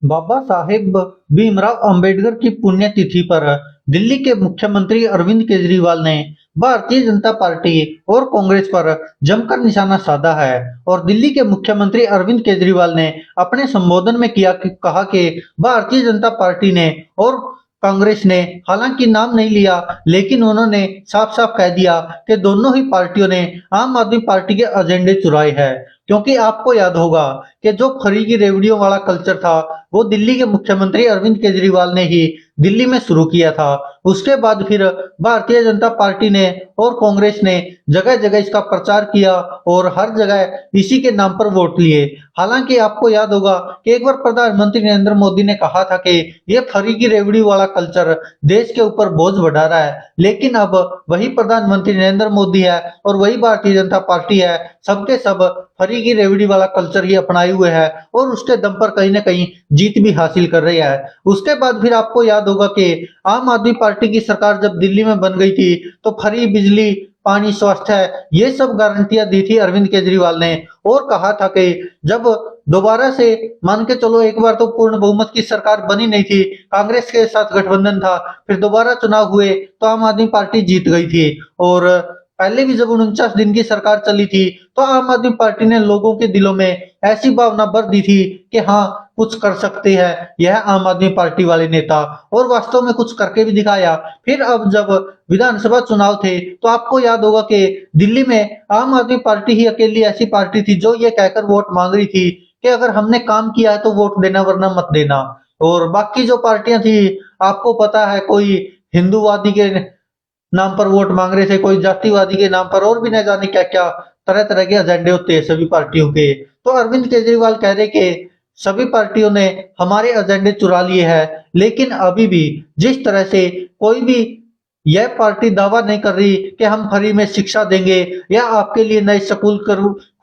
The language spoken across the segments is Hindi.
बाबा साहेब भीमराव अंबेडकर की पुण्यतिथि पर दिल्ली के मुख्यमंत्री अरविंद केजरीवाल ने भारतीय जनता पार्टी और कांग्रेस पर जमकर निशाना साधा है। और दिल्ली के मुख्यमंत्री अरविंद केजरीवाल ने अपने संबोधन में कहा कि भारतीय जनता पार्टी ने और कांग्रेस ने हालांकि नाम नहीं लिया, लेकिन उन्होंने साफ साफ कह दिया कि दोनों ही पार्टियों ने आम आदमी पार्टी के एजेंडे चुराए हैं। क्योंकि आपको याद होगा कि जो खरी की रेवड़ियों वाला कल्चर था, वो दिल्ली के मुख्यमंत्री अरविंद केजरीवाल ने ही दिल्ली में शुरू किया था। उसके बाद फिर भारतीय जनता पार्टी ने और कांग्रेस ने जगह जगह इसका प्रचार किया और हर जगह इसी के नाम पर वोट लिए। हालांकि आपको याद होगा कि एक बार प्रधानमंत्री नरेंद्र मोदी ने कहा था कि ये फरी की रेवड़ी वाला कल्चर देश के ऊपर बोझ बढ़ा रहा है, लेकिन अब वही प्रधानमंत्री नरेंद्र मोदी है और वही भारतीय जनता पार्टी है, सबके सब फरी की रेवड़ी वाला कल्चर ही अपनाए हुए है और उसके दम पर कहीं ना कहीं जीत भी हासिल कर रही है। उसके बाद फिर आपको याद होगा कि आम आदमी पार्टी की सरकार जब दिल्ली में बन गई थी, तो फ्री बिजली, पानी, स्वास्थ्य, ये सब गारंटियां दी थी अरविंद केजरीवाल ने। और कहा था कि जब दोबारा से, मान के चलो एक बार तो पूर्ण बहुमत की सरकार बनी नहीं थी, कांग्रेस के साथ गठबंधन था, फिर दोबारा चुनाव हुए तो आम आदमी पार्टी जीत गई थी। और पहले भी जब 49 दिन की सरकार चली थी, तो आम आदमी पार्टी ने लोगों के दिलों में ऐसी भावना भर दी थी कि हाँ, कुछ कर सकते हैं यह आम आदमी पार्टी वाले नेता, और वास्तव में कुछ करके भी दिखाया। फिर अब जब विधानसभा चुनाव थे, तो आपको याद होगा कि दिल्ली में आम आदमी पार्टी ही अकेली ऐसी पार्टी थी जो ये कहकर वोट मांग रही थी कि अगर हमने काम किया है तो वोट देना, वरना मत देना। और बाकी जो पार्टियां थी, आपको पता है, कोई हिंदूवादी के नाम पर वोट मांग रहे थे, कोई जातिवादी के नाम पर, और भी न जाने क्या क्या तरह तरह के एजेंडे होते हैं सभी पार्टियों के। तो अरविंद केजरीवाल कह रहे कि सभी पार्टियों ने हमारे एजेंडे चुरा लिए हैं, लेकिन अभी भी जिस तरह से कोई भी यह पार्टी दावा नहीं कर रही कि हम फ्री में शिक्षा देंगे या आपके लिए नए स्कूल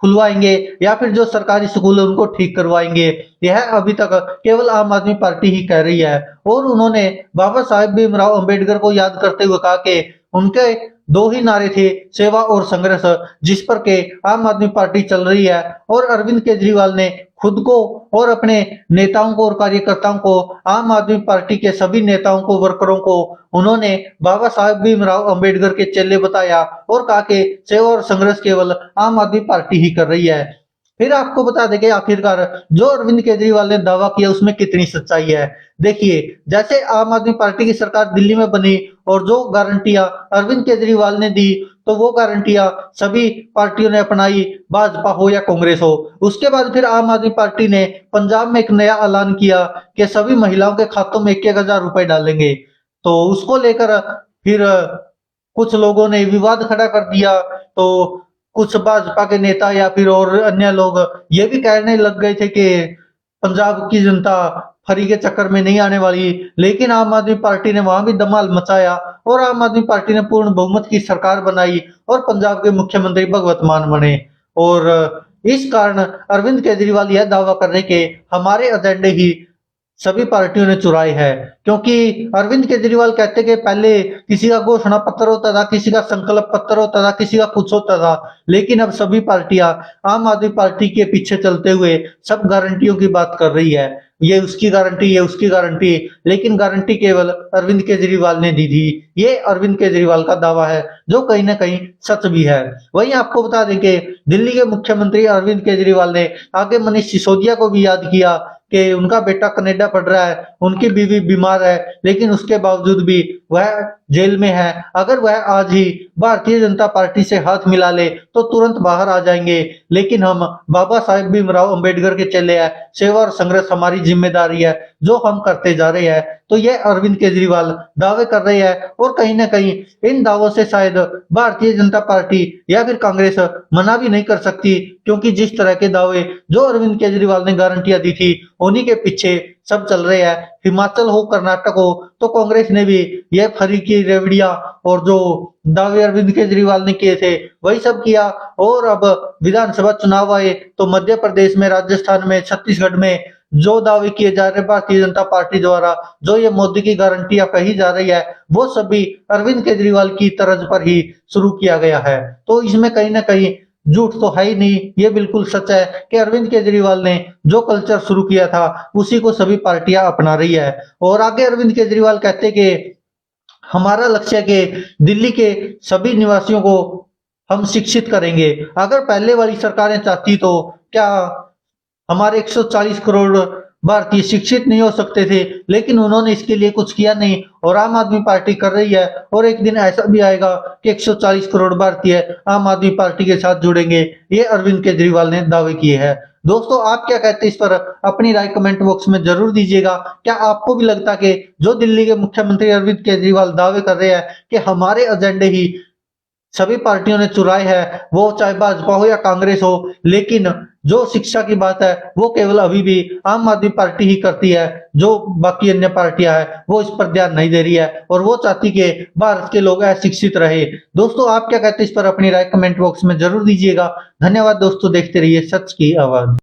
खुलवाएंगे या फिर जो सरकारी स्कूल है उनको ठीक करवाएंगे, यह अभी तक केवल आम आदमी पार्टी ही कह रही है। और उन्होंने बाबा साहेब भीमराव अंबेडकर को याद करते हुए कहा कि उनके दो ही नारे थे, सेवा और संघर्ष, जिस पर के आम आदमी पार्टी चल रही है। और अरविंद केजरीवाल ने खुद को और अपने नेताओं को और कार्यकर्ताओं को, आम आदमी पार्टी के सभी नेताओं को, वर्करों को, उन्होंने बाबा साहेब भीमराव अंबेडकर के चेले बताया और कहा कि सेवा और संघर्ष केवल आम आदमी पार्टी ही कर रही है। फिर आपको बता दें कि आखिरकार जो अरविंद केजरीवाल ने दावा किया उसमें कितनी सच्चाई है। देखिए, जैसे आम आदमी पार्टी की सरकार दिल्ली में बनी और जो गारंटियां अरविंद केजरीवाल ने दी, तो वो गारंटियां सभी पार्टियों ने अपनाई, भाजपा हो या कांग्रेस हो। उसके बाद फिर आम आदमी पार्टी ने पंजाब में एक नया ऐलान किया कि सभी महिलाओं के खातों में 1,000 रुपए डालेंगे। तो उसको लेकर फिर कुछ लोगों ने विवाद खड़ा कर दिया। तो कुछ भाजपा के नेता या फिर और अन्य लोग ये भी कहने लग गए थे कि पंजाब की जनता फ्री के चक्कर में नहीं आने वाली। लेकिन आम आदमी पार्टी ने वहां भी धमाल मचाया और आम आदमी पार्टी ने पूर्ण बहुमत की सरकार बनाई और पंजाब के मुख्यमंत्री भगवत मान बने। और इस कारण अरविंद केजरीवाल यह दावा कर रहे कि हमारे एजेंडे ही सभी पार्टियों ने चुराए हैं। क्योंकि अरविंद केजरीवाल कहते कि पहले किसी का घोषणा पत्र होता था, किसी का संकल्प पत्र होता था, किसी का कुछ होता था, लेकिन अब सभी पार्टियां आम आदमी पार्टी के पीछे चलते हुए सब गारंटियों की बात कर रही है। ये उसकी गारंटी, ये उसकी गारंटी, लेकिन गारंटी केवल अरविंद केजरीवाल ने दी थी। ये अरविंद केजरीवाल का दावा है जो कहीं ना कहीं सच भी है। वहीं आपको बता दें कि दिल्ली के मुख्यमंत्री अरविंद केजरीवाल ने आगे मनीष सिसोदिया को भी याद किया कि उनका बेटा कनाडा पढ़ रहा है, उनकी बीवी बीमार है, लेकिन उसके बावजूद भी वह जेल में है। अगर वह आज ही भारतीय जनता पार्टी से हाथ मिला ले तो तुरंत बाहर आ जाएंगे, लेकिन हम बाबा साहेब भीमराव अंबेडकर के चले हैं, सेवा और संघर्ष हमारी जिम्मेदारी है जो हम करते जा रहे हैं। तो यह अरविंद केजरीवाल दावे कर रहे हैं और कहीं ना कहीं इन दावों से शायद भारतीय जनता पार्टी या फिर कांग्रेस मना भी नहीं कर सकती, क्योंकि जिस तरह के दावे जो अरविंद केजरीवाल ने गारंटियां दी थी उन्हीं के पीछे सब चल रहे हैं। हिमाचल हो, कर्नाटक हो, तो कांग्रेस ने भी यह फरी की रेवड़ियां और जो दावे अरविंद केजरीवाल ने किए थे वही सब किया। और अब विधानसभा चुनाव आए तो मध्य प्रदेश में, राजस्थान में, छत्तीसगढ़ में जो दावे किए जा रहे भारतीय जनता पार्टी द्वारा, जो ये मोदी की गारंटियां कही जा रही है, वो सभी अरविंद केजरीवाल की तर्ज पर ही शुरू किया गया है। तो इसमें कहीं ना कहीं झूठ तो है ही नहीं, ये बिल्कुल सच है कि अरविंद केजरीवाल ने जो कल्चर शुरू किया था उसी को सभी पार्टियां अपना रही है। और आगे अरविंद केजरीवाल कहते कि हमारा लक्ष्य है कि दिल्ली के सभी निवासियों को हम शिक्षित करेंगे। अगर पहले वाली सरकारें चाहती तो क्या हमारे 140 करोड़ भारतीय शिक्षित नहीं हो सकते थे, लेकिन उन्होंने इसके लिए कुछ किया नहीं और आम आदमी पार्टी कर रही है। और एक दिन ऐसा भी आएगा कि 140 करोड़ भारतीय आम आदमी पार्टी के साथ जुड़ेंगे, ये अरविंद केजरीवाल ने दावे किए हैं। दोस्तों, आप क्या कहते हैं इस पर? अपनी राय कमेंट बॉक्स में जरूर दीजिएगा। क्या आपको भी लगता है कि जो दिल्ली के मुख्यमंत्री अरविंद केजरीवाल दावे कर रहे हैं कि हमारे एजेंडे ही सभी पार्टियों ने चुराए हैं, वो चाहे भाजपा हो या कांग्रेस हो, लेकिन जो शिक्षा की बात है वो केवल अभी भी आम आदमी पार्टी ही करती है, जो बाकी अन्य पार्टियां हैं वो इस पर ध्यान नहीं दे रही है और वो चाहती कि भारत के लोग अशिक्षित रहे। दोस्तों, आप क्या कहते हैं इस पर? अपनी राय कमेंट बॉक्स में जरूर दीजिएगा। धन्यवाद दोस्तों, देखते रहिए सच की आवाज।